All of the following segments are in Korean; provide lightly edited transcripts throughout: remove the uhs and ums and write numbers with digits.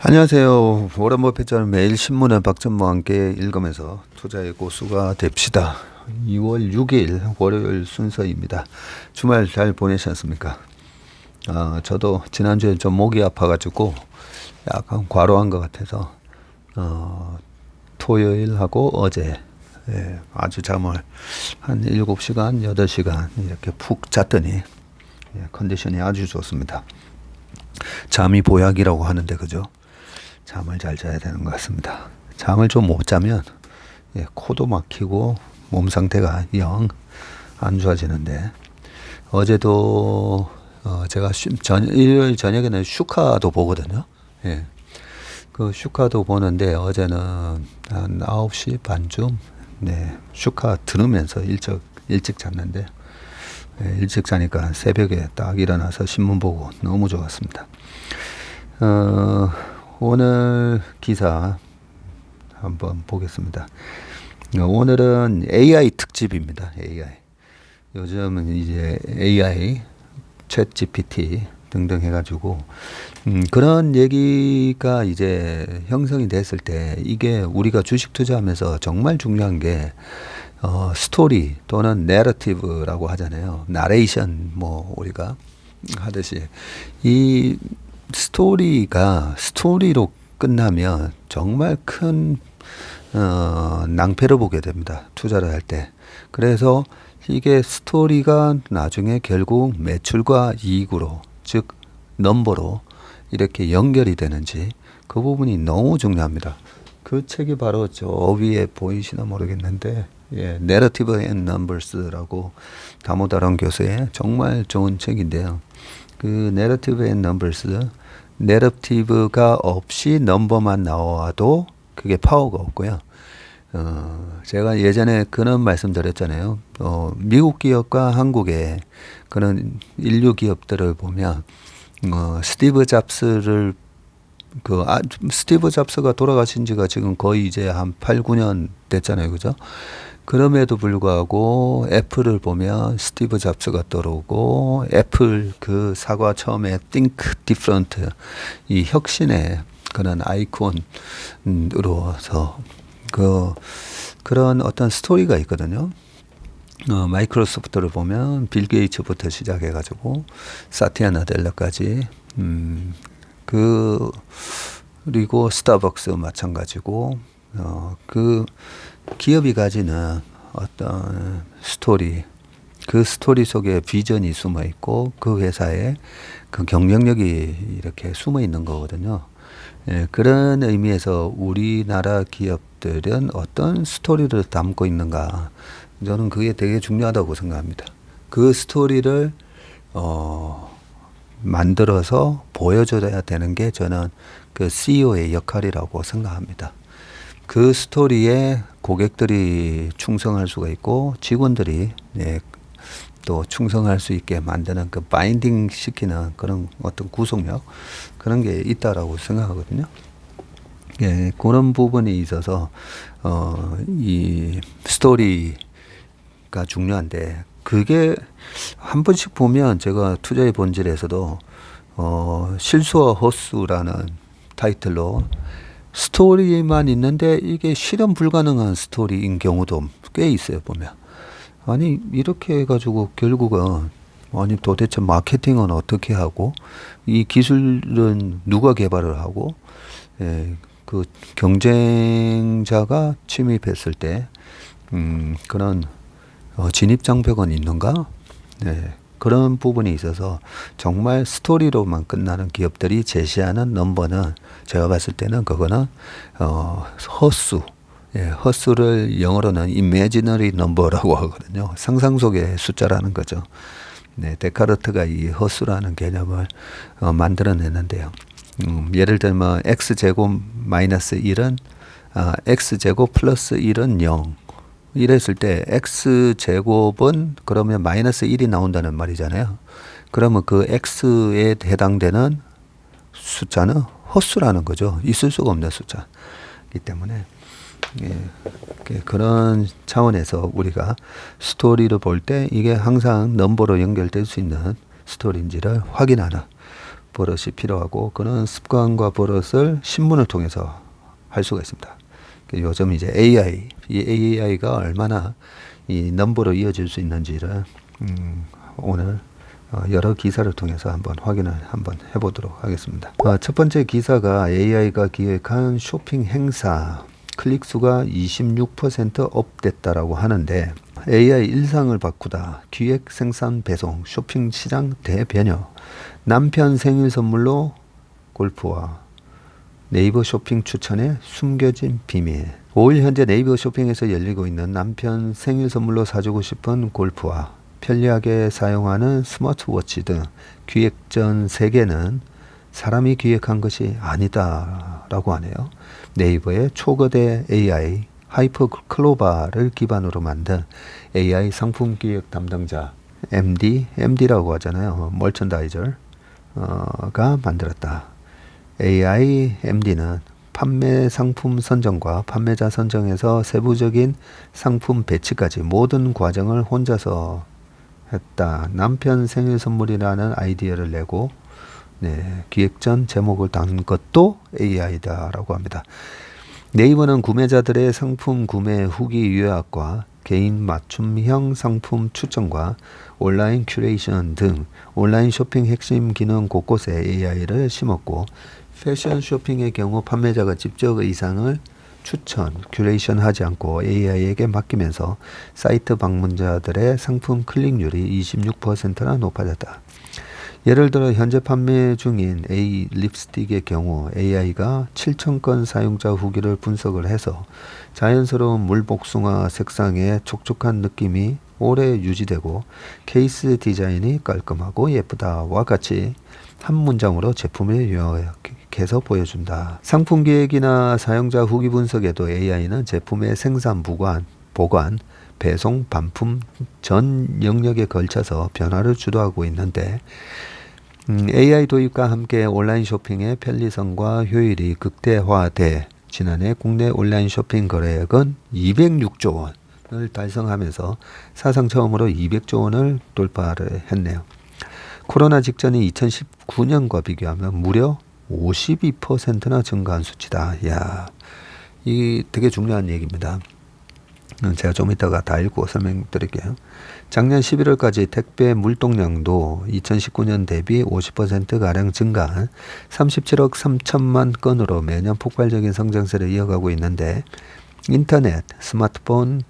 안녕하세요. 워런 버핏처럼 매일 신문을 박전무와 함께 읽으면서 투자의 고수가 됩시다. 2월 6일 월요일 순서입니다. 주말 잘 보내셨습니까? 저도 지난주에 좀 목이 아파가지고 약간 과로한 것 같아서 토요일하고 어제 아주 잠을 한 7시간, 8시간 이렇게 푹 잤더니 컨디션이 아주 좋습니다. 잠이 보약이라고 하는데 그죠? 잠을 잘 자야 되는 것 같습니다. 잠을 좀 못 자면 코도 막히고 몸 상태가 영 안 좋아지는데 어제도 제가 일요일 저녁에는 슈카도 보거든요. 그 슈카도 보는데 어제는 한 9시 반쯤 슈카 들으면서 일찍 잤는데 일찍 자니까 새벽에 딱 일어나서 신문 보고 너무 좋았습니다. 오늘 기사 한번 보겠습니다. 오늘은 AI 특집입니다. AI. 요즘은 이제 AI, 챗 GPT 등등 해가지고 그런 얘기가 이제 형성이 됐을 때 이게 우리가 주식 투자하면서 정말 중요한 게 스토리 또는 내러티브라고 하잖아요. 나레이션 뭐 우리가 하듯이 이 스토리가 스토리로 끝나면 정말 큰 낭패를 보게 됩니다. 투자를 할 때. 그래서 이게 스토리가 나중에 결국 매출과 이익으로 즉 넘버로 이렇게 연결이 되는지 그 부분이 너무 중요합니다. 그 책이 바로 저 위에 보이시나 모르겠는데 Narrative and Numbers라고 다모다란 교수의 정말 좋은 책인데요. 그 Narrative and Numbers, 내러티브가 없이 넘버만 나와도 그게 파워가 없고요. 제가 예전에 그런 말씀 드렸잖아요. 미국 기업과 한국의 그런 인류 기업들을 보면 스티브 잡스가 돌아가신 지가 지금 거의 이제 한 8, 9년 됐잖아요. 그죠? 그럼에도 불구하고 애플을 보면 스티브 잡스가 떠오르고 애플 그 사과 처음에 Think Different 이 혁신의 그런 아이콘으로서 그런 어떤 스토리가 있거든요. 마이크로소프트를 보면 빌 게이츠부터 시작해가지고 사티아 나델라까지 그리고 스타벅스 마찬가지고 그 기업이 가지는 어떤 스토리, 그 스토리 속에 비전이 숨어 있고 그 회사에 그 경쟁력이 이렇게 숨어 있는 거거든요. 그런 의미에서 우리나라 기업들은 어떤 스토리를 담고 있는가, 저는 그게 되게 중요하다고 생각합니다. 그 스토리를 만들어서 보여줘야 되는 게 저는 그 CEO의 역할이라고 생각합니다. 그 스토리에 고객들이 충성할 수가 있고 직원들이 또 충성할 수 있게 만드는 그 바인딩 시키는 그런 어떤 구속력 그런 게 있다라고 생각하거든요. 그런 부분이 있어서 이 스토리가 중요한데 그게 한 번씩 보면 제가 투자의 본질에서도 실수와 허수라는 타이틀로 스토리만 있는데 이게 실현 불가능한 스토리인 경우도 꽤 있어요. 보면 아니 이렇게 해가지고 결국은 아니 도대체 마케팅은 어떻게 하고 이 기술은 누가 개발을 하고 그 경쟁자가 침입했을 때 그런 진입장벽은 있는가? 그런 부분이 있어서 정말 스토리로만 끝나는 기업들이 제시하는 넘버는 제가 봤을 때는 그거는 허수, 허수를 영어로는 imaginary number라고 하거든요. 상상 속의 숫자라는 거죠. 데카르트가 이 허수라는 개념을 만들어냈는데요. 예를 들면 x제곱 마이너스 1은 x제곱 플러스 1은 0 이랬을 때 x제곱은 그러면 마이너스 1이 나온다는 말이잖아요. 그러면 그 x에 해당되는 숫자는 허수라는 거죠. 있을 수가 없는 숫자이기 때문에 그런 차원에서 우리가 스토리를 볼 때 이게 항상 넘버로 연결될 수 있는 스토리인지를 확인하는 버릇이 필요하고 그런 습관과 버릇을 신문을 통해서 할 수가 있습니다. 요즘 이제 AI, 이 AI가 얼마나 이 넘버로 이어질 수 있는지를 오늘 여러 기사를 통해서 한번 확인을 한번 해보도록 하겠습니다. 첫 번째 기사가 AI가 기획한 쇼핑 행사 클릭 수가 26% 업됐다라고 하는데 AI 일상을 바꾸다 기획 생산 배송 쇼핑 시장 대변혁 남편 생일 선물로 골프와 네이버 쇼핑 추천의 숨겨진 비밀 5일 현재 네이버 쇼핑에서 열리고 있는 남편 생일 선물로 사주고 싶은 골프와 편리하게 사용하는 스마트워치 등 기획 전 세계는 사람이 기획한 것이 아니다 라고 하네요. 네이버의 초거대 AI 하이퍼클로바를 기반으로 만든 AI 상품 기획 담당자 MD라고 하잖아요. 멀천다이저가 만들었다. AI MD는 판매 상품 선정과 판매자 선정에서 세부적인 상품 배치까지 모든 과정을 혼자서 했다. 남편 생일 선물이라는 아이디어를 내고 기획 전 제목을 단 것도 AI다라고 합니다. 네이버는 구매자들의 상품 구매 후기 요약과 개인 맞춤형 상품 추천과 온라인 큐레이션 등 온라인 쇼핑 핵심 기능 곳곳에 AI를 심었고 패션 쇼핑의 경우 판매자가 직접 의상을 추천, 큐레이션 하지 않고 AI에게 맡기면서 사이트 방문자들의 상품 클릭률이 26%나 높아졌다. 예를 들어 현재 판매 중인 A 립스틱의 경우 AI가 7,000건 사용자 후기를 분석을 해서 자연스러운 물복숭아 색상의 촉촉한 느낌이 오래 유지되고 케이스 디자인이 깔끔하고 예쁘다와 같이 한 문장으로 제품을 요약해서 보여준다. 상품 기획이나 사용자 후기 분석에도 AI는 제품의 생산, 보관, 배송, 반품 전 영역에 걸쳐서 변화를 주도하고 있는데 AI 도입과 함께 온라인 쇼핑의 편리성과 효율이 극대화돼 지난해 국내 온라인 쇼핑 거래액은 206조 원을 달성하면서 사상 처음으로 200조 원을 돌파를 했네요. 코로나 직전인 2019년과 비교하면 무려 52%나 증가한 수치다. 이야, 이 되게 중요한 얘기입니다. 제가 좀 이따가 다 읽고 설명드릴게요. 작년 11월까지 택배 물동량도 2019년 대비 50%가량 증가한 37억 3천만 건으로 매년 폭발적인 성장세를 이어가고 있는데 인터넷, 스마트폰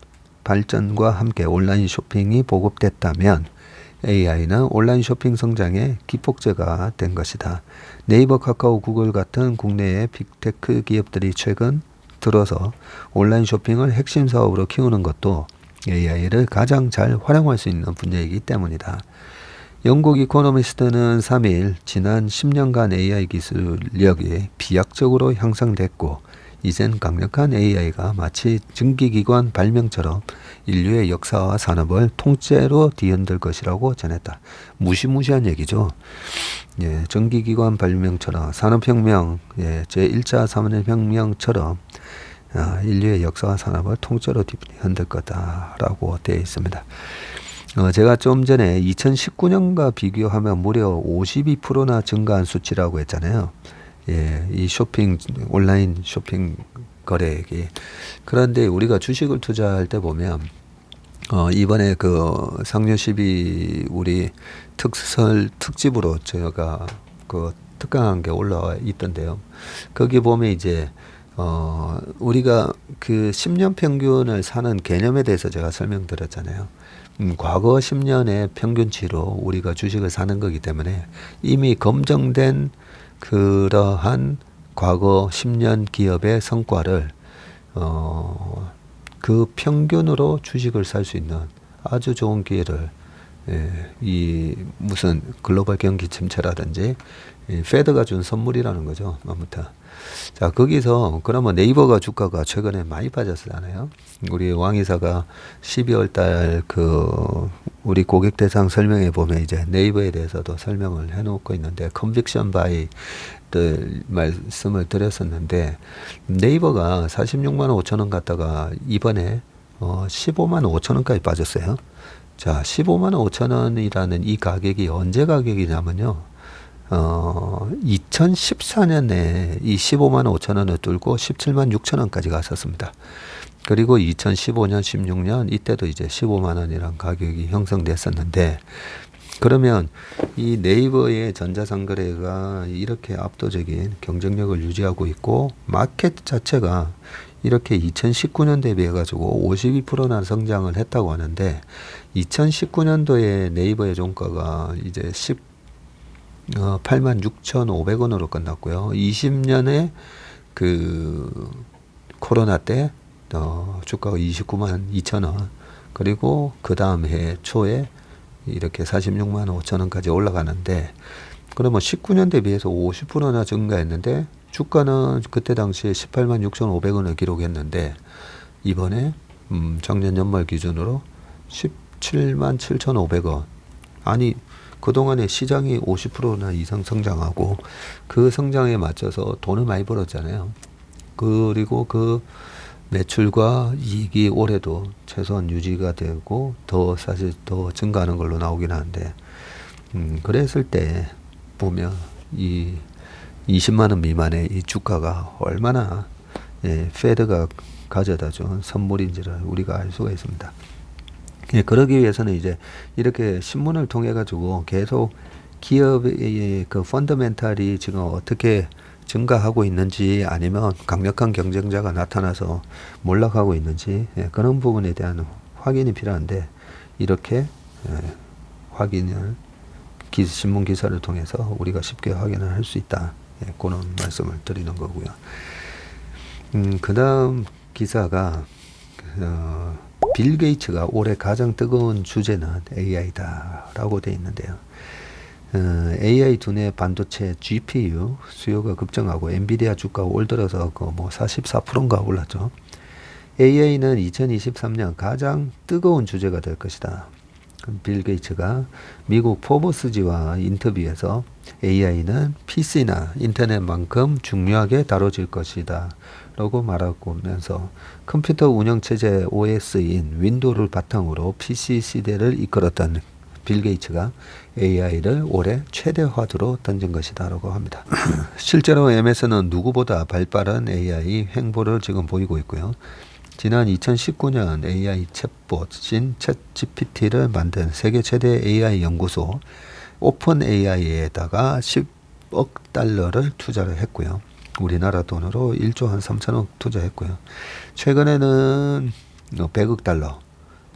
발전과 함께 온라인 쇼핑이 보급됐다면 AI는 온라인 쇼핑 성장의 기폭제가 된 것이다. 네이버, 카카오, 구글 같은 국내의 빅테크 기업들이 최근 들어서 온라인 쇼핑을 핵심 사업으로 키우는 것도 AI를 가장 잘 활용할 수 있는 분야이기 때문이다. 영국 이코노미스트는 3일 지난 10년간 AI 기술력이 비약적으로 향상됐고 이젠 강력한 AI가 마치 증기기관 발명처럼 인류의 역사와 산업을 통째로 뒤흔들 것이라고 전했다. 무시무시한 얘기죠. 전기기관 발명처럼 산업혁명, 제1차 산업혁명처럼 인류의 역사와 산업을 통째로 뒤흔들 거다라고 되어 있습니다. 제가 좀 전에 2019년과 비교하면 무려 52%나 증가한 수치라고 했잖아요. 이 온라인 쇼핑 거래액이. 그런데 우리가 주식을 투자할 때 보면, 이번에 그 상류12 우리 특집으로 제가 그 특강한 게 올라와 있던데요. 거기 보면 이제, 우리가 그 10년 평균을 사는 개념에 대해서 제가 설명드렸잖아요. 과거 10년의 평균치로 우리가 주식을 사는 거기 때문에 이미 검증된 그러한 과거 10년 기업의 성과를 그 평균으로 주식을 살 수 있는 아주 좋은 기회를 이 무슨 글로벌 경기 침체라든지 페드가 준 선물이라는 거죠. 아무튼 자, 거기서 그러면 네이버가 주가가 최근에 많이 빠졌잖아요. 우리 왕 이사가 12월 달 우리 고객 대상 설명에 보면 이제 네이버에 대해서도 설명을 해 놓고 있는데 컨빅션 바이들 말씀을 드렸었는데 네이버가 46만 5천 원 갔다가 이번에 15만 5천 원까지 빠졌어요. 자, 15만 5천 원이라는 이 가격이 언제 가격이냐면요. 2014년에 이 15만 5천 원을 뚫고 17만 6천 원까지 갔었습니다. 그리고 2015년, 16년 이때도 이제 15만 원이란 가격이 형성됐었는데, 그러면 이 네이버의 전자상거래가 이렇게 압도적인 경쟁력을 유지하고 있고 마켓 자체가 이렇게 2019년 대비해 가지고 52%나 성장을 했다고 하는데, 2019년도에 네이버의 종가가 이제 86,500원으로 끝났고요. 20년에 그 코로나 때 주가가 29만 2천 원, 그리고 그 다음 해 초에 이렇게 46만 5천 원까지 올라가는데, 그러면 19년 대비해서 50%나 증가했는데 주가는 그때 당시에 18만 6,500원을 기록했는데, 이번에 작년 연말 기준으로 17만 7,500원. 아니, 그동안에 시장이 50%나 이상 성장하고 그 성장에 맞춰서 돈을 많이 벌었잖아요. 그리고 그 매출과 이익이 올해도 최소한 유지가 되고 사실 더 증가하는 걸로 나오긴 하는데, 그랬을 때 보면 이 20만 원 미만의 이 주가가 얼마나 페드가 가져다 준 선물인지를 우리가 알 수가 있습니다. 그러기 위해서는 이제 이렇게 신문을 통해 가지고 계속 기업의 그 펀더멘탈이 지금 어떻게 증가하고 있는지, 아니면 강력한 경쟁자가 나타나서 몰락하고 있는지, 그런 부분에 대한 확인이 필요한데, 이렇게 확인을 신문 기사를 통해서 우리가 쉽게 확인을 할 수 있다. 그런 말씀을 드리는 거고요. 그 다음 기사가 빌 게이츠가 올해 가장 뜨거운 주제는 AI다라고 되어 있는데요. AI 두뇌 반도체 GPU 수요가 급증하고 엔비디아 주가가 올 들어서 뭐 44%인가 올랐죠. AI는 2023년 가장 뜨거운 주제가 될 것이다. 빌 게이츠가 미국 포브스지와 인터뷰에서 AI는 PC나 인터넷만큼 중요하게 다뤄질 것이다 라고 말하면서, 컴퓨터 운영체제 OS인 윈도우를 바탕으로 PC 시대를 이끌었던 빌 게이츠가 AI를 올해 최대 화두로 던진 것이다 라고 합니다. 실제로 MS는 누구보다 발빠른 AI 횡보를 지금 보이고 있고요. 지난 2019년 AI 챗봇인 챗GPT를 만든 세계 최대 AI 연구소 오픈 AI에다가 10억 달러를 투자를 했고요. 우리나라 돈으로 1조 한 3천억 투자했고요. 최근에는 100억 달러,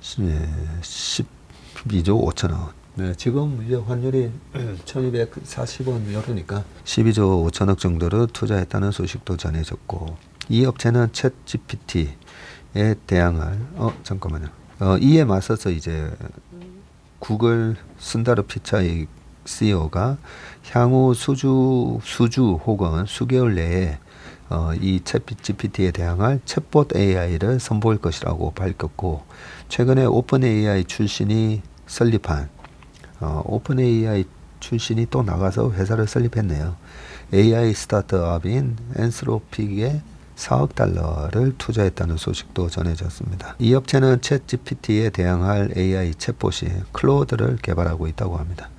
12조 5천억. 네, 지금 이제 환율이 1240원 이러니까 12조 5천억 정도를 투자했다는 소식도 전해졌고, 이 업체는 챗GPT에 대항할 잠깐만요. 이에 맞서서 이제 구글 순다르 피차이 CEO가 향후 수주 혹은 수개월 내에 이 챗GPT에 대항할 챗봇 AI를 선보일 것이라고 밝혔고, 최근에 오픈 AI 출신이 설립한 오픈 AI 출신이 또 나가서 회사를 설립했네요. AI 스타트업인 엔스로픽에 4억 달러를 투자했다는 소식도 전해졌습니다. 이 업체는 챗GPT에 대항할 AI 챗봇이 클로드를 개발하고 있다고 합니다.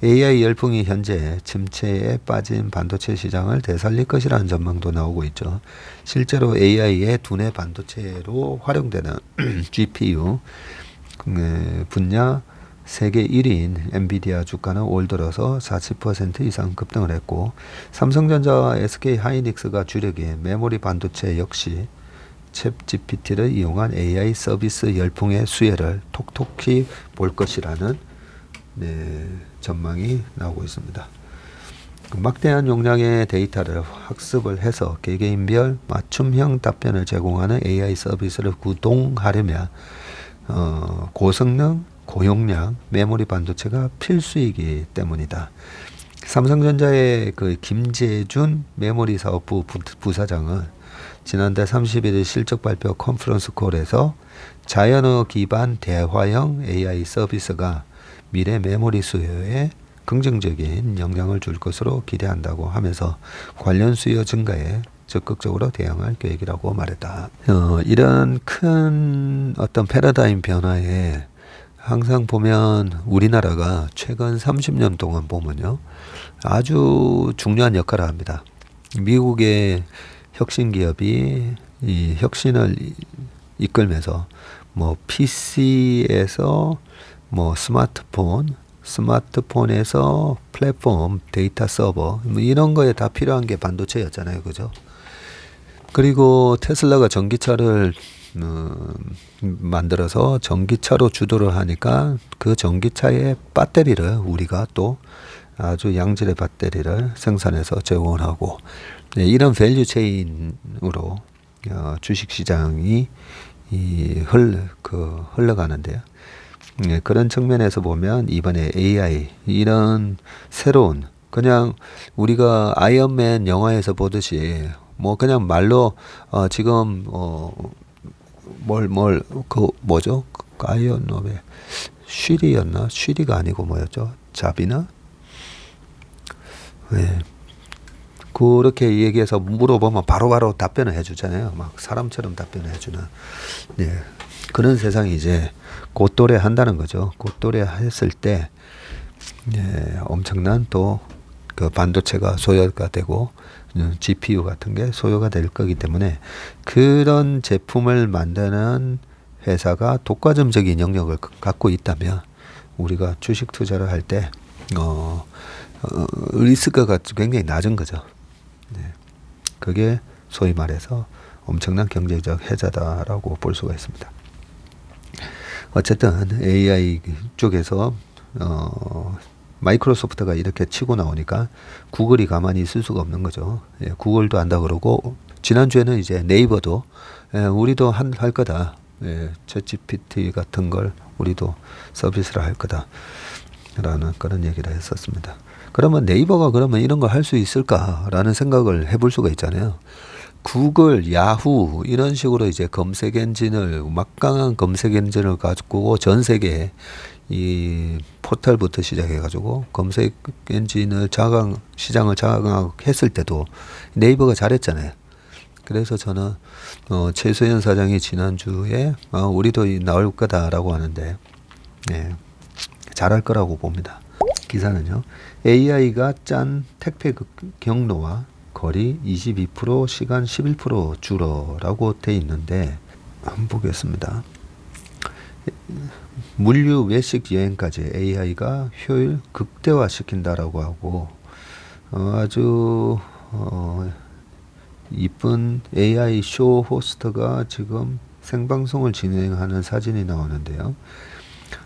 AI 열풍이 현재 침체에 빠진 반도체 시장을 되살릴 것이라는 전망도 나오고 있죠. 실제로 AI의 두뇌 반도체로 활용되는 GPU 분야 세계 1위인 엔비디아 주가는 올 들어서 40% 이상 급등을 했고, 삼성전자와 SK 하이닉스가 주력인 메모리 반도체 역시 챗GPT를 이용한 AI 서비스 열풍의 수혜를 톡톡히 볼 것이라는 전망이 나오고 있습니다. 막대한 용량의 데이터를 학습을 해서 개개인별 맞춤형 답변을 제공하는 AI 서비스를 구동하려면 고성능 고용량 메모리 반도체가 필수이기 때문이다. 삼성전자의 그 김재준 메모리 사업부 부사장은 지난달 31일 실적 발표 컨퍼런스 콜에서 자연어 기반 대화형 AI 서비스가 미래 메모리 수요에 긍정적인 영향을 줄 것으로 기대한다고 하면서 관련 수요 증가에 적극적으로 대응할 계획이라고 말했다. 이런 큰 어떤 패러다임 변화에 항상 보면 우리나라가 최근 30년 동안 보면요. 아주 중요한 역할을 합니다. 미국의 혁신 기업이 이 혁신을 이끌면서 뭐 PC에서 뭐 스마트폰에서 플랫폼, 데이터 서버 뭐 이런 거에 다 필요한 게 반도체였잖아요. 그죠? 그리고 테슬라가 전기차를 만들어서 전기차로 주도를 하니까 그 전기차의 배터리를 우리가 또 아주 양질의 배터리를 생산해서 제공을 하고 네, 이런 밸류 체인으로 주식시장이 흘러가는데요. 네, 그런 측면에서 보면 이번에 AI 이런 새로운 그냥 우리가 아이언맨 영화에서 보듯이 뭐 그냥 말로 지금 그 뭐죠? 그 아이언맨 쉬리였나? 쉬리가 아니고 뭐였죠? 자비나? 네. 그렇게 얘기해서 물어보면 바로바로 답변을 해주잖아요. 막 사람처럼 답변을 해주는. 네. 그런 세상이 이제 곧도래 한다는 거죠. 곧도래 했을 때, 네, 엄청난 또 그 반도체가 소요가 되고, GPU 같은 게 소요가 될 거기 때문에 그런 제품을 만드는 회사가 독과점적인 영역을 갖고 있다면 우리가 주식 투자를 할 때, 리스크가 굉장히 낮은 거죠. 네. 그게 소위 말해서 엄청난 경제적 해자다라고 볼 수가 있습니다. 어쨌든 AI 쪽에서 마이크로소프트가 이렇게 치고 나오니까 구글이 가만히 있을 수가 없는 거죠. 예, 구글도 한다 그러고 지난주에는 이제 네이버도 우리도 할 거다. 예, 챗GPT 같은 걸 우리도 서비스를 할 거다라는 그런 얘기를 했었습니다. 그러면 네이버가 그러면 이런 걸 할 수 있을까라는 생각을 해볼 수가 있잖아요. 구글, 야후 이런 식으로 이제 검색 엔진을 막강한 검색 엔진을 가지고 전 세계에 이 포털부터 시작해 가지고 검색 엔진을 시장을 장악했을 때도 네이버가 잘했잖아요. 그래서 저는 최소연 사장이 지난주에 우리도 나올 거다라고 하는데 네, 잘할 거라고 봅니다. 기사는요. AI가 짠 택배 경로와 거리 22%, 시간 11% 줄어라고 돼 있는데 한번 보겠습니다. 물류, 외식, 여행까지 AI가 효율 극대화시킨다라고 하고 아주 이쁜 AI 쇼 호스트가 지금 생방송을 진행하는 사진이 나오는데요.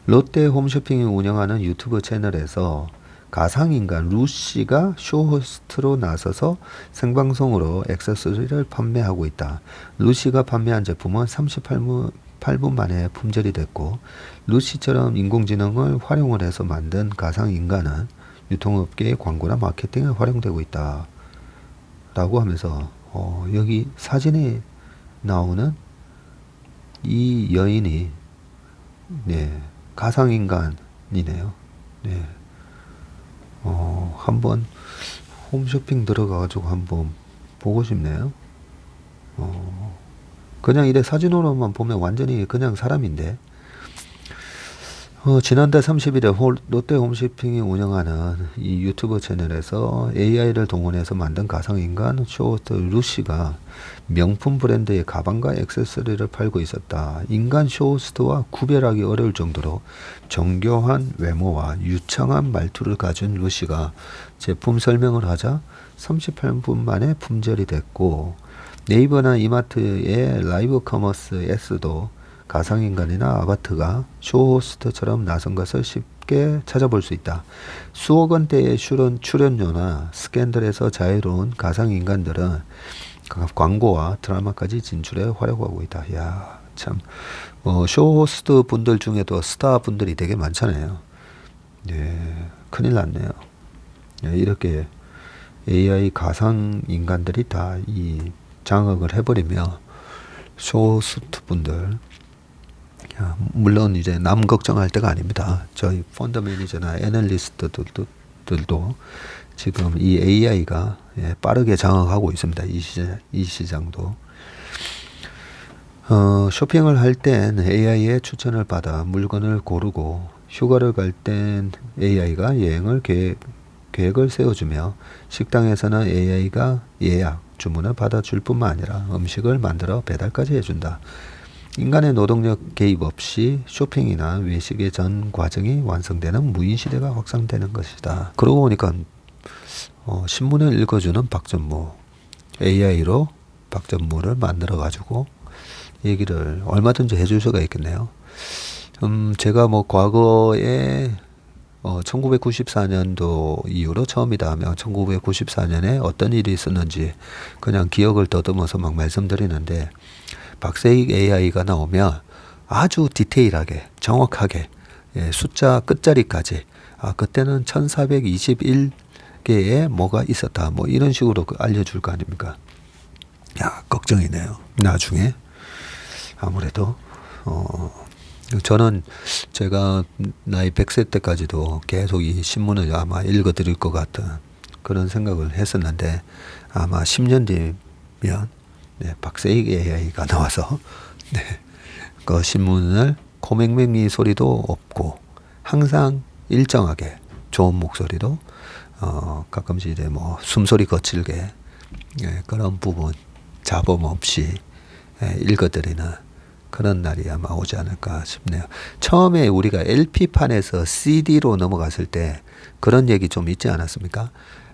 롯데 홈쇼핑이 운영하는 유튜브 채널에서 가상인간 루시가 쇼호스트로 나서서 생방송으로 액세서리를 판매하고 있다. 루시가 판매한 제품은 38분 만에 품절이 됐고 루시처럼 인공지능을 활용을 해서 만든 가상인간은 유통업계의 광고나 마케팅에 활용되고 있다. 라고 하면서 여기 사진에 나오는 이 여인이 네, 가상인간이네요. 네. 한번 홈쇼핑 들어가가지고 한번 보고 싶네요. 그냥 이래 사진으로만 보면 완전히 그냥 사람인데, 지난달 30일에 롯데 홈쇼핑이 운영하는 이 유튜브 채널에서 AI를 동원해서 만든 가상인간 쇼호스트 루시가 명품 브랜드의 가방과 액세서리를 팔고 있었다. 인간 쇼호스트와 구별하기 어려울 정도로 정교한 외모와 유창한 말투를 가진 루시가 제품 설명을 하자 38분 만에 품절이 됐고 네이버나 이마트의 라이브 커머스 S도 가상인간이나 아바타가 쇼호스트처럼 나선 것을 쉽게 찾아볼 수 있다. 수억 원대의 출연료나 스캔들에서 자유로운 가상인간들은 광고와 드라마까지 진출해 활용하고 있다. 야, 참, 쇼호스트 분들 중에도 스타 분들이 되게 많잖아요. 네, 큰일 났네요. 네, 이렇게 AI 가상인간들이 다 이 장악을 해버리며 쇼호스트 분들 물론 이제 남 걱정할 때가 아닙니다. 저희 펀드 매니저나 애널리스트들도 지금 이 AI가 빠르게 장악하고 있습니다. 이 시장도. 쇼핑을 할 땐 AI의 추천을 받아 물건을 고르고 휴가를 갈 땐 AI가 여행을 계획을 세워주며 식당에서는 AI가 예약, 주문을 받아줄 뿐만 아니라 음식을 만들어 배달까지 해준다. 인간의 노동력 개입 없이 쇼핑이나 외식의 전 과정이 완성되는 무인시대가 확산되는 것이다. 그러고 보니까 신문을 읽어주는 박전무, AI로 박전무를 만들어가지고 얘기를 얼마든지 해줄 수가 있겠네요. 제가 뭐 과거에 1994년도 이후로 처음이다 하면 1994년에 어떤 일이 있었는지 그냥 기억을 더듬어서 막 말씀드리는데, 박세익 AI가 나오면 아주 디테일하게 정확하게 숫자 끝자리까지 그때는 1421개에 뭐가 있었다 뭐 이런 식으로 알려줄 거 아닙니까? 야, 걱정이네요. 나중에 아무래도 저는 제가 나이 100세 때까지도 계속 이 신문을 아마 읽어드릴 것 같은 그런 생각을 했었는데, 아마 10년 뒤면 박세익 AI가 나와서 그 신문을 코맹맹이 소리도 없고 항상 일정하게 좋은 목소리로 가끔씩 이제 뭐 숨소리 거칠게 그런 부분 잡음 없이 읽어드리는 그런 날이 아마 오지 않을까 싶네요. 처음에 우리가 LP판에서 CD로 넘어갔을 때 그런 얘기 좀 있지 않았습니까?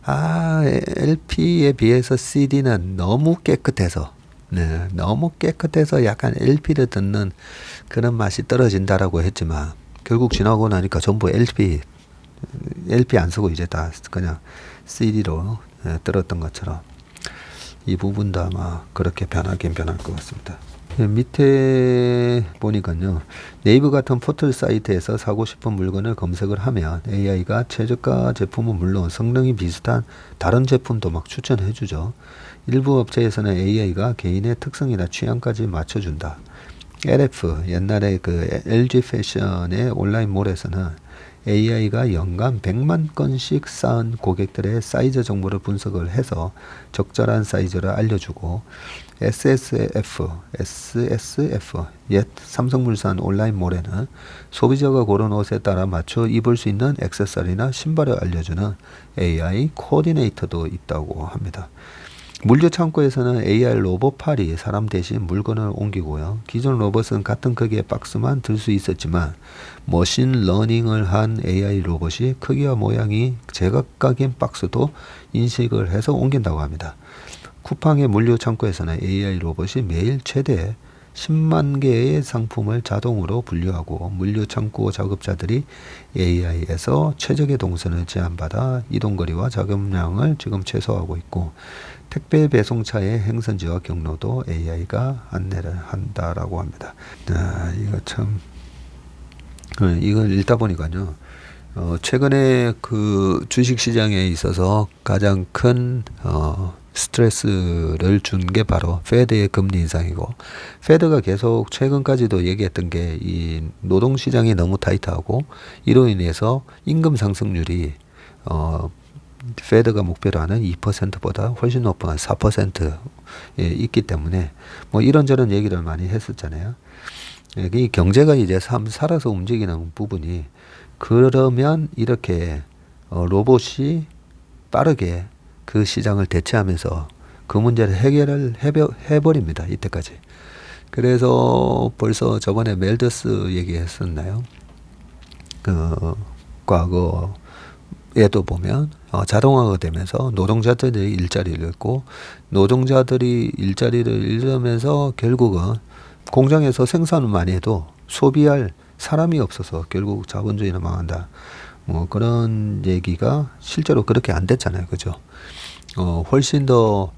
LP에 비해서 CD는 너무 깨끗해서 너무 깨끗해서 약간 LP를 듣는 그런 맛이 떨어진다라고 했지만, 결국 지나고 나니까 전부 LP 안 쓰고 이제 다 그냥 CD로 들었던 것처럼 이 부분도 아마 그렇게 변하긴 변할 것 같습니다. 밑에 보니까요, 네이버 같은 포털 사이트에서 사고 싶은 물건을 검색을 하면 AI가 최저가 제품은 물론 성능이 비슷한 다른 제품도 막 추천해 주죠. 일부 업체에서는 AI가 개인의 특성이나 취향까지 맞춰준다. LF, 옛날에 그 LG 패션의 온라인몰에서는 AI가 연간 100만 건씩 쌓은 고객들의 사이즈 정보를 분석을 해서 적절한 사이즈를 알려주고, SSF, 옛 삼성물산 온라인몰에는 소비자가 고른 옷에 따라 맞춰 입을 수 있는 액세서리나 신발을 알려주는 AI 코디네이터도 있다고 합니다. 물류 창고에서는 AI 로봇팔이 사람 대신 물건을 옮기고요. 기존 로봇은 같은 크기의 박스만 들 수 있었지만 머신 러닝을 한 AI 로봇이 크기와 모양이 제각각인 박스도 인식을 해서 옮긴다고 합니다. 쿠팡의 물류 창고에서는 AI 로봇이 매일 최대 10만 개의 상품을 자동으로 분류하고 물류 창고 작업자들이 AI에서 최적의 동선을 제한받아 이동거리와 작업량을 지금 최소화하고 있고, 택배 배송차의 행선지와 경로도 AI가 안내를 한다라고 합니다. 이거 참, 이걸 읽다 보니까요, 최근에 그 주식시장에 있어서 가장 큰 스트레스를 준 게 바로 페드의 금리 인상이고, 페드가 계속 최근까지도 얘기했던 게 이 노동시장이 너무 타이트하고 이로 인해서 임금 상승률이 페드가 목표로 하는 2%보다 훨씬 높은 한 4%에 있기 때문에 뭐 이런저런 얘기를 많이 했었잖아요. 이 경제가 이제 살아서 움직이는 부분이, 그러면 이렇게 로봇이 빠르게 그 시장을 대체하면서 그 문제를 해결을 해버립니다. 이때까지. 그래서 벌써 저번에 멜더스 얘기했었나요? 과거에도 보면 자동화가 되면서 노동자들이 일자리를 잃고, 노동자들이 일자리를 잃으면서 결국은 공장에서 생산을 많이 해도 소비할 사람이 없어서 결국 자본주의는 망한다. 뭐 그런 얘기가 실제로 그렇게 안 됐잖아요. 그죠? 훨씬 더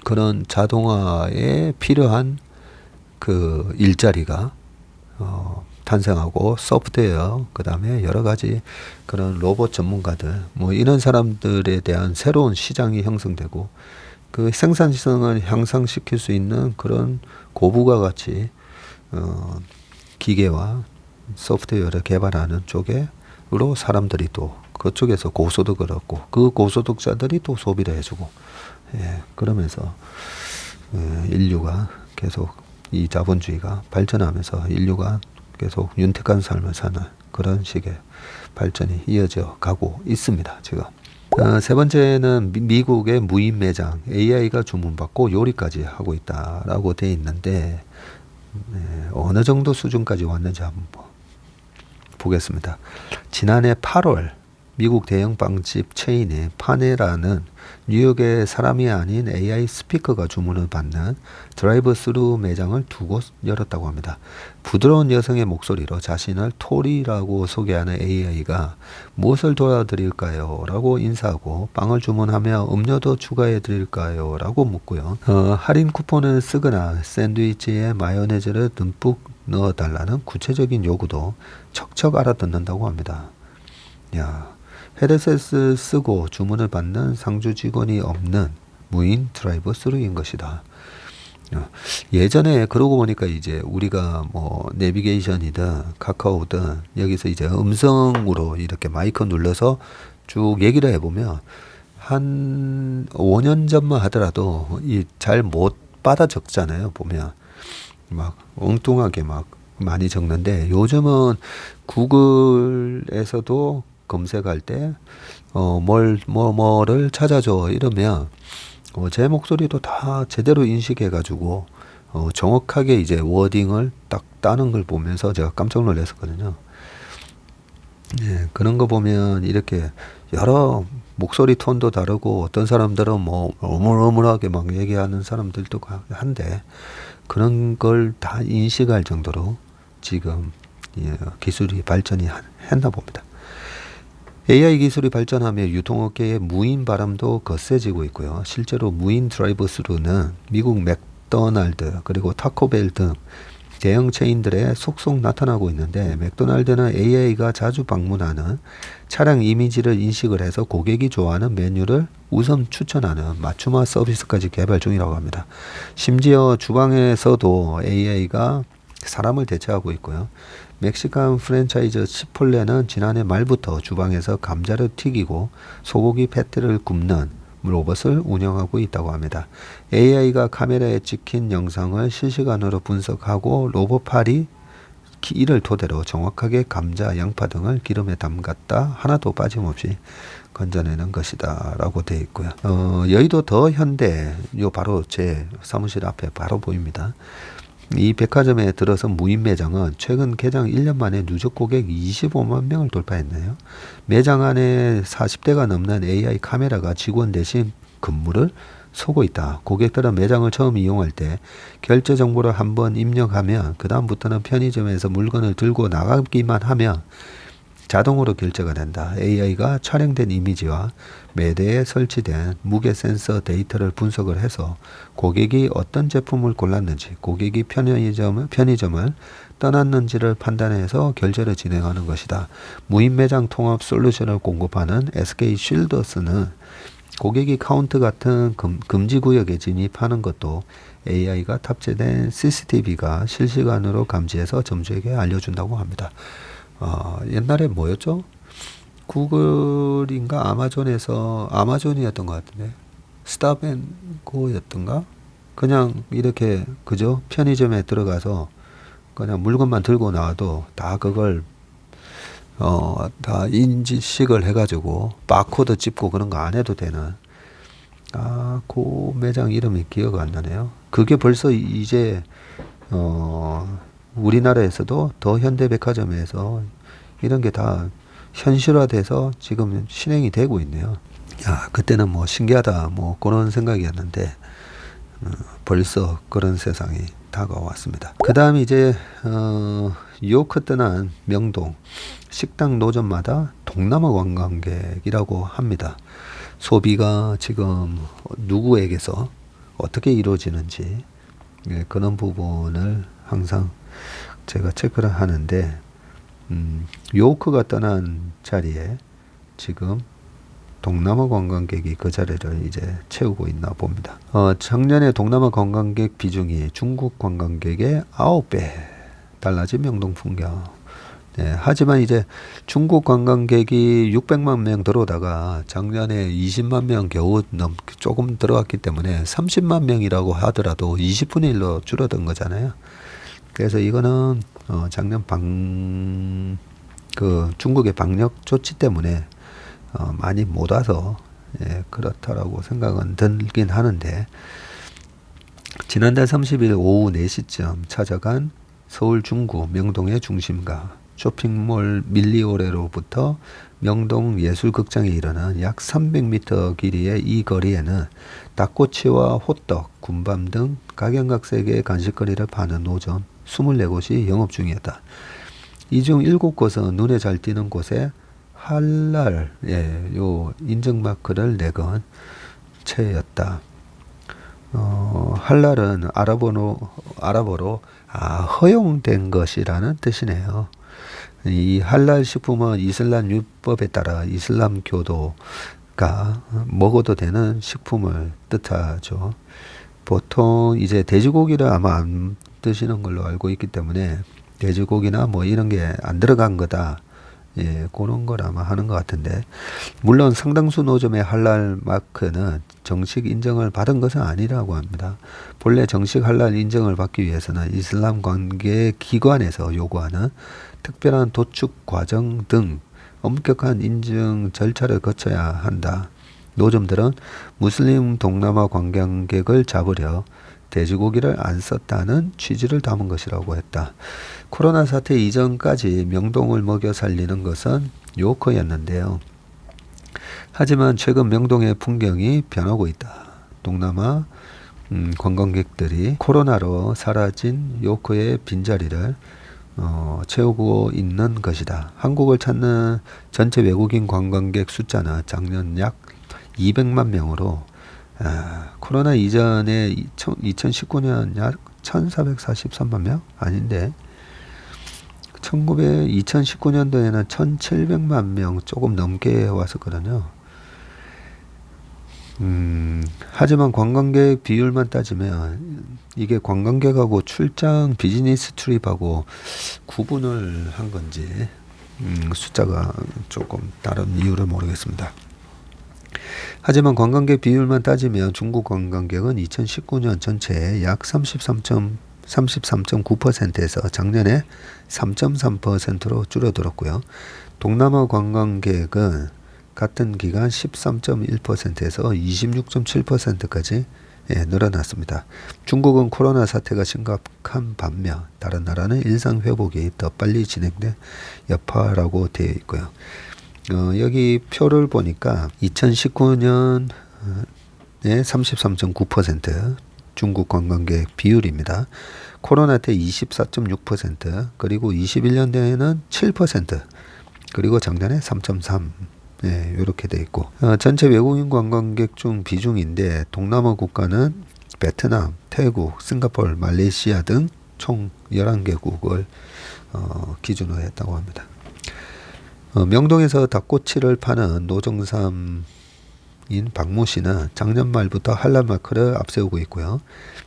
그런 자동화에 필요한 그 일자리가 탄생하고, 소프트웨어, 그 다음에 여러 가지 그런 로봇 전문가들, 뭐 이런 사람들에 대한 새로운 시장이 형성되고, 그 생산성을 향상시킬 수 있는 그런 고부가 가치 기계와 소프트웨어를 개발하는 쪽으로 사람들이 또 그쪽에서 고소득을 얻고, 그 고소득자들이 또 소비를 해주고, 그러면서 인류가 계속 이 자본주의가 발전하면서 인류가 계속 윤택한 삶을 사는 그런 식의 발전이 이어져 가고 있습니다. 지금. 세 번째는 미국의 무인 매장 AI가 주문받고 요리까지 하고 있다라고 돼 있는데 어느 정도 수준까지 왔는지 한번 보겠습니다. 지난해 8월 미국 대형 빵집 체인의 파네라는 뉴욕의 사람이 아닌 AI 스피커가 주문을 받는 드라이브 스루 매장을 두 곳 열었다고 합니다. 부드러운 여성의 목소리로 자신을 토리라고 소개하는 AI가 무엇을 도와드릴까요? 라고 인사하고 빵을 주문하며 음료도 추가해 드릴까요? 라고 묻고요. 할인 쿠폰을 쓰거나 샌드위치에 마요네즈를 듬뿍 넣어달라는 구체적인 요구도 척척 알아듣는다고 합니다. 야, 헤드셋을 쓰고 주문을 받는 상주 직원이 없는 무인 드라이브 스루인 것이다. 예전에 그러고 보니까 이제 우리가 뭐 내비게이션이든 카카오든 여기서 이제 음성으로 이렇게 마이크 눌러서 쭉 얘기를 해보면 한 5년 전만 하더라도 이 잘 못 받아 적잖아요. 보면 막 엉뚱하게 막 많이 적는데 요즘은 구글에서도 검색할 때 뭐를 찾아줘 이러면 제 목소리도 다 제대로 인식해 가지고 정확하게 이제 워딩을 딱 따는 걸 보면서 제가 깜짝 놀랐었거든요. 예, 그런 거 보면 이렇게 여러 목소리 톤도 다르고 어떤 사람들은 뭐 어물어물하게 막 얘기하는 사람들도 한데 그런 걸 다 인식할 정도로 지금 기술이 발전이 했나 봅니다. AI 기술이 발전하며 유통업계의 무인 바람도 거세지고 있고요. 실제로 무인 드라이브 스루는 미국 맥도날드 그리고 타코벨 등 대형 체인들에 속속 나타나고 있는데 맥도날드는 AI가 자주 방문하는 차량 이미지를 인식을 해서 고객이 좋아하는 메뉴를 우선 추천하는 맞춤화 서비스까지 개발 중이라고 합니다. 심지어 주방에서도 AI가 사람을 대체하고 있고요. 멕시칸 프랜차이즈 치폴레는 지난해 말부터 주방에서 감자를 튀기고 소고기 패티를 굽는 로봇을 운영하고 있다고 합니다. AI가 카메라에 찍힌 영상을 실시간으로 분석하고 로봇팔이 이를 토대로 정확하게 감자, 양파 등을 기름에 담갔다 하나도 빠짐없이 건져내는 것이다 라고 되어 있고요. 여의도 더 현대 요 바로 제 사무실 앞에 바로 보입니다. 이 백화점에 들어선 무인 매장은 최근 개장 1년 만에 누적 고객 25만 명을 돌파했네요. 매장 안에 40대가 넘는 AI 카메라가 직원 대신 근무를 서고 있다. 고객들은 매장을 처음 이용할 때 결제 정보를 한번 입력하면 그 다음부터는 편의점에서 물건을 들고 나가기만 하면 자동으로 결제가 된다. AI가 촬영된 이미지와 매대에 설치된 무게 센서 데이터를 분석을 해서 고객이 어떤 제품을 골랐는지, 고객이 편의점을 떠났는지를 판단해서 결제를 진행하는 것이다. 무인 매장 통합 솔루션을 공급하는 SK 쉴더스는 고객이 카운트 같은 금지 구역에 진입하는 것도 AI가 탑재된 CCTV가 실시간으로 감지해서 점주에게 알려준다고 합니다. 옛날에 뭐였죠? 구글인가 아마존이었던 것 같은데 스탑앤고였던가? 그냥 이렇게 그죠? 편의점에 들어가서 그냥 물건만 들고 나와도 다 그걸 다 인지식을 해가지고 바코드 찍고 그런 거 안 해도 되는 그 매장 이름이 기억 안 나네요. 그게 벌써 이제 우리나라에서도 더 현대백화점에서 이런 게 다 현실화돼서 지금 실행이 되고 있네요. 야, 그때는 뭐 신기하다 뭐 그런 생각이었는데 벌써 그런 세상이 다가왔습니다. 그 다음 이제 뉴요크 떠난 명동 식당 노점마다 동남아 관광객이라고 합니다. 소비가 지금 누구에게서 어떻게 이루어지는지 그런 부분을 항상 제가 체크를 하는데 요크가 떠난 자리에 지금 동남아 관광객이 그 자리를 이제 채우고 있나 봅니다. 작년에 동남아 관광객 비중이 중국 관광객의 9배 달라진 명동 풍경. 하지만 이제 중국 관광객이 600만 명 들어오다가 작년에 20만 명 겨우 조금 들어왔기 때문에 30만 명이라고 하더라도 20분의 1로 줄어든 거잖아요. 그래서 이거는 작년 중국의 방역 조치 때문에 많이 못 와서 그렇다라고 생각은 들긴 하는데, 지난달 30일 오후 4시쯤 찾아간 서울 중구 명동의 중심가 쇼핑몰 밀리오레로부터 명동 예술극장에 이르는 약 300m 길이의 이 거리에는 닭꼬치와 호떡, 군밤 등 각양각색의 간식거리를 파는 노점 24곳이 영업 중이었다. 이 중 7곳은 눈에 잘 띄는 곳에 할랄 요 인증마크를 내건 채였다. 할랄은 아랍어로 허용된 것이라는 뜻이네요. 이 할랄 식품은 이슬람 율법에 따라 이슬람 교도가 먹어도 되는 식품을 뜻하죠. 보통 이제 돼지고기를 아마 안 드시는 걸로 알고 있기 때문에 돼지고기나 뭐 이런 게 안 들어간 거다. 그런 걸 아마 하는 것 같은데, 물론 상당수 노점의 할랄 마크는 정식 인정을 받은 것은 아니라고 합니다. 본래 정식 할랄 인정을 받기 위해서는 이슬람 관계 기관에서 요구하는 특별한 도축 과정 등 엄격한 인증 절차를 거쳐야 한다. 노점들은 무슬림 동남아 관광객을 잡으려 돼지고기를 안 썼다는 취지를 담은 것이라고 했다. 코로나 사태 이전까지 명동을 먹여 살리는 것은 요커였는데요. 하지만 최근 명동의 풍경이 변하고 있다. 동남아 관광객들이 코로나로 사라진 요커의 빈자리를 채우고 있는 것이다. 한국을 찾는 전체 외국인 관광객 숫자는 작년 약 200만 명으로 코로나 이전에 2019년 약 1443만 명? 아닌데 2019년도에는 1700만 명 조금 넘게 왔었거든요. 하지만 관광객 비율만 따지면 이게 관광객하고 출장 비즈니스 트립하고 구분을 한 건지 숫자가 조금 다른 이유를 모르겠습니다. 하지만 관광객 비율만 따지면 중국 관광객은 2019년 전체의 약 33.9%에서 작년에 3.3%로 줄어들었고요. 동남아 관광객은 같은 기간 13.1%에서 26.7%까지 늘어났습니다. 중국은 코로나 사태가 심각한 반면 다른 나라는 일상 회복이 더 빨리 진행된 여파라고 되어 있고요. 여기 표를 보니까 2019년에 33.9% 중국 관광객 비율입니다. 코로나 때 24.6%, 그리고 21년도에는 7%, 그리고 작년에 3.3%. 이렇게 돼 있고, 전체 외국인 관광객 중 비중인데 동남아 국가는 베트남, 태국, 싱가포르, 말레이시아 등 총 11개국을 기준으로 했다고 합니다. 명동에서 닭꼬치를 파는 노정삼인 박모 씨는 작년 말부터 할랄 마크를 앞세우고 있고요.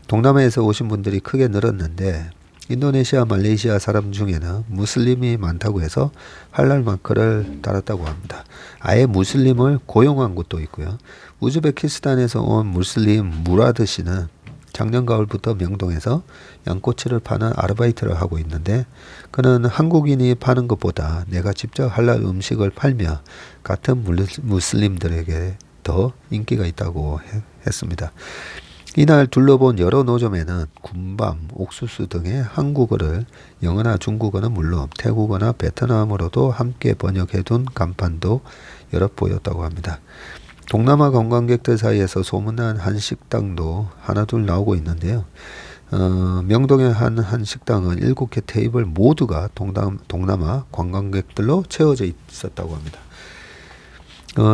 동남아에서 오신 분들이 크게 늘었는데 인도네시아, 말레이시아 사람 중에는 무슬림이 많다고 해서 할랄 마크를 달았다고 합니다. 아예 무슬림을 고용한 곳도 있고요. 우즈베키스탄에서 온 무슬림 무라드 씨는 작년 가을부터 명동에서 양꼬치를 파는 아르바이트를 하고 있는데, 그는 한국인이 파는 것보다 내가 직접 할랄 음식을 팔며 같은 무슬림들에게 더 인기가 있다고 했습니다. 이날 둘러본 여러 노점에는 군밤, 옥수수 등의 한국어를 영어나 중국어는 물론 태국어나 베트남어로도 함께 번역해둔 간판도 여러 보였다고 합니다. 동남아 관광객들 사이에서 소문난 한 식당도 하나둘 나오고 있는데요. 명동의 한 식당은 7개 테이블 모두가 동남아 관광객들로 채워져 있었다고 합니다.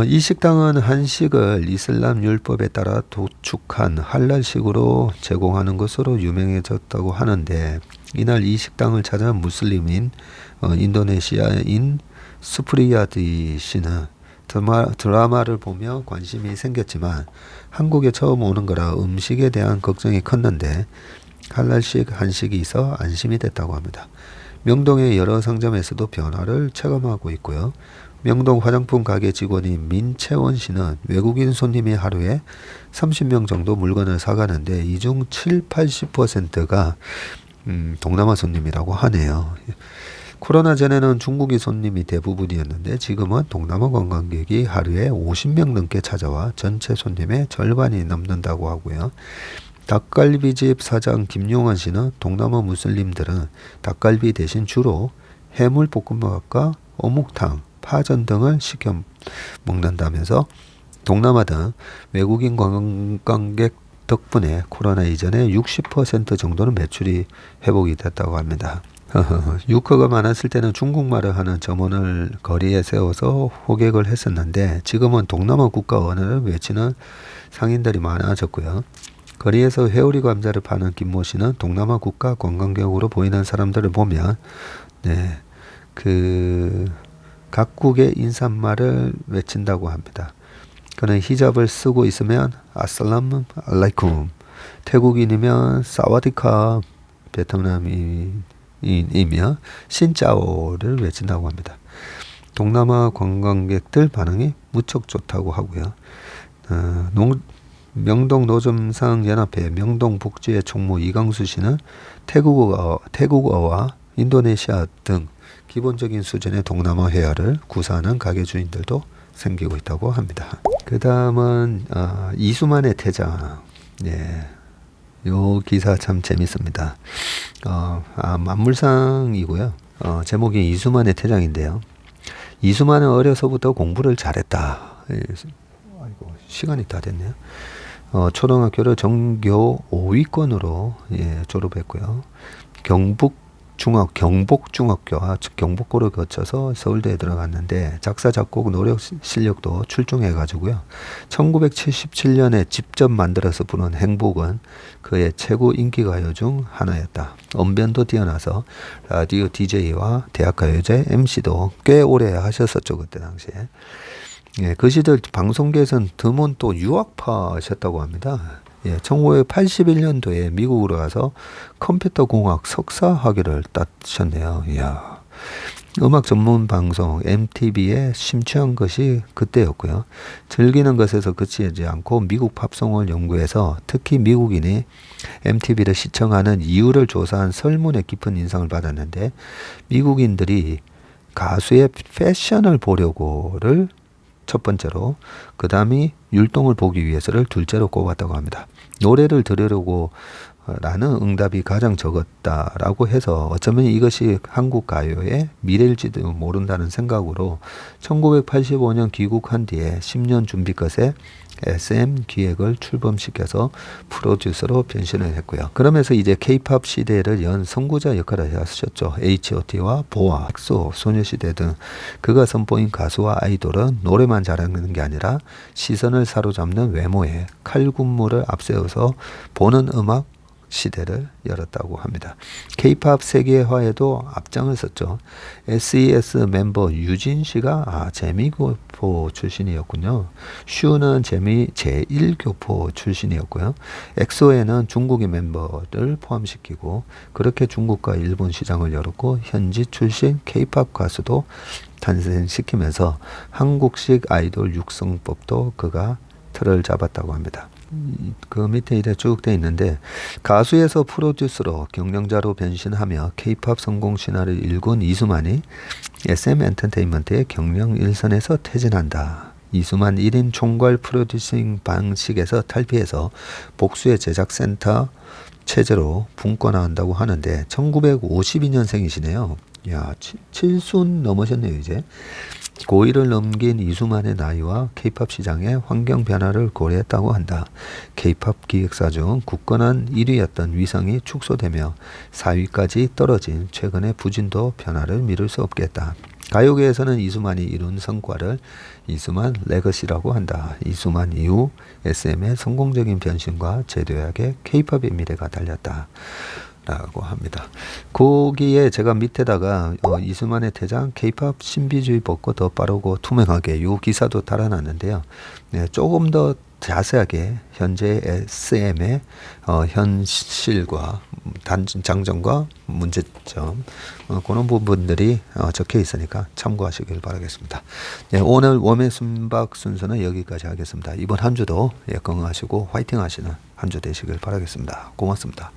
이 식당은 한식을 이슬람 율법에 따라 도축한 할랄식으로 제공하는 것으로 유명해졌다고 하는데, 이날 이 식당을 찾아온 무슬림인 인도네시아인 수프리야디 씨는 드라마를 보며 관심이 생겼지만 한국에 처음 오는 거라 음식에 대한 걱정이 컸는데 할랄식 한식이 있어 안심이 됐다고 합니다. 명동의 여러 상점에서도 변화를 체감하고 있고요. 명동 화장품 가게 직원인 민채원 씨는 외국인 손님이 하루에 30명 정도 물건을 사가는데 이 중 80%가 동남아 손님이라고 하네요. 코로나 전에는 중국인 손님이 대부분이었는데 지금은 동남아 관광객이 하루에 50명 넘게 찾아와 전체 손님의 절반이 넘는다고 하고요. 닭갈비집 사장 김용환 씨는 동남아 무슬림들은 닭갈비 대신 주로 해물볶음밥과 어묵탕, 파전 등을 시켜 먹는다면서 동남아 등 외국인 관광객 덕분에 코로나 이전에 60% 정도는 매출이 회복이 됐다고 합니다. 유커가 많았을 때는 중국말을 하는 점원을 거리에 세워서 호객을 했었는데 지금은 동남아 국가 언어를 외치는 상인들이 많아졌고요. 거리에서 회오리 감자를 파는 김모 씨는 동남아 국가 관광객으로 보이는 사람들을 보면 각국의 인사말을 외친다고 합니다. 그는 히잡을 쓰고 있으면 아살람 알라이쿰, 태국인이면 사와디캅, 베트남인이면 신짜오를 외친다고 합니다. 동남아 관광객들 반응이 무척 좋다고 하고요. 명동 노점상 연합회 명동복지회 총무 이강수 씨는 태국어와 인도네시아 등 기본적인 수준의 동남아 회화를 구사하는 가게 주인들도 생기고 있다고 합니다. 그 다음은 이수만의 퇴장. 요 기사 참 재밌습니다. 만물상이고요. 제목이 이수만의 퇴장인데요. 이수만은 어려서부터 공부를 잘했다. 아이고, 시간이 다 됐네요. 초등학교를 전교 5위권으로 졸업했고요. 경복중학교와 경복고를 거쳐서 서울대에 들어갔는데 작사, 작곡, 노래 실력도 출중해가지고요. 1977년에 직접 만들어서 부른 행복은 그의 최고 인기가요 중 하나였다. 언변도 뛰어나서 라디오 DJ와 대학가요제 MC도 꽤 오래 하셨었죠. 그때 당시에. 그 시절 방송계에서는 드문 또 유학파셨다고 합니다. 1981년도에 미국으로 가서 컴퓨터공학 석사 학위를 따셨네요. 이야. 음악 전문 방송 MTV에 심취한 것이 그때였고요. 즐기는 것에서 그치지 않고 미국 팝송을 연구해서 특히 미국인이 MTV를 시청하는 이유를 조사한 설문에 깊은 인상을 받았는데 미국인들이 가수의 패션을 보려고를 첫 번째로, 그 다음이 율동을 보기 위해서를 둘째로 꼽았다고 합니다. 노래를 들으려고 라는 응답이 가장 적었다라고 해서 어쩌면 이것이 한국 가요의 미래일지도 모른다는 생각으로 1985년 귀국한 뒤에 10년 준비 끝에 SM 기획을 출범시켜서 프로듀서로 변신을 했고요. 그러면서 이제 K-팝 시대를 연 선구자 역할을 하셨죠. H.O.T와 보아, 엑소, 소녀시대 등 그가 선보인 가수와 아이돌은 노래만 잘하는 게 아니라 시선을 사로잡는 외모에 칼군무를 앞세워서 보는 음악 시대를 열었다고 합니다. K-팝 세계화에도 앞장을 섰죠. SES 멤버 유진 씨가 재미교포 출신이었군요. 슈는 제1교포 출신이었고요. 엑소에는 중국인 멤버를 포함시키고 그렇게 중국과 일본 시장을 열었고 현지 출신 K-팝 가수도 탄생시키면서 한국식 아이돌 육성법도 그가 틀을 잡았다고 합니다. 그 밑에 이래 쭉 돼 있는데 가수에서 프로듀서로 경영자로 변신하며 K-팝 성공 신화를 일군 이수만이 SM 엔터테인먼트의 경영 일선에서 퇴진한다. 이수만 1인 총괄 프로듀싱 방식에서 탈피해서 복수의 제작센터 체제로 분권한다고 하는데 1952년생이시네요. 야, 7순 넘으셨네요 이제. 고1을 넘긴 이수만의 나이와 K-팝 시장의 환경 변화를 고려했다고 한다. K-팝 기획사 중 굳건한 1위였던 위상이 축소되며 4위까지 떨어진 최근의 부진도 변화를 미룰 수 없겠다. 가요계에서는 이수만이 이룬 성과를 이수만 레거시라고 한다. 이수만 이후 SM의 성공적인 변신과 재도약의 K-팝의 미래가 달렸다. 라고 합니다. 거기에 제가 밑에다가 이수만의 퇴장, K-팝 신비주의 벗고 더 빠르고 투명하게 이 기사도 달아놨는데요. 조금 더 자세하게 현재 SM의 현실과 장점과 문제점 그런 부분들이 적혀 있으니까 참고하시길 바라겠습니다. 네, 오늘 웜의 순박 순서는 여기까지 하겠습니다. 이번 한 주도 건강하시고 화이팅 하시는 한 주 되시길 바라겠습니다. 고맙습니다.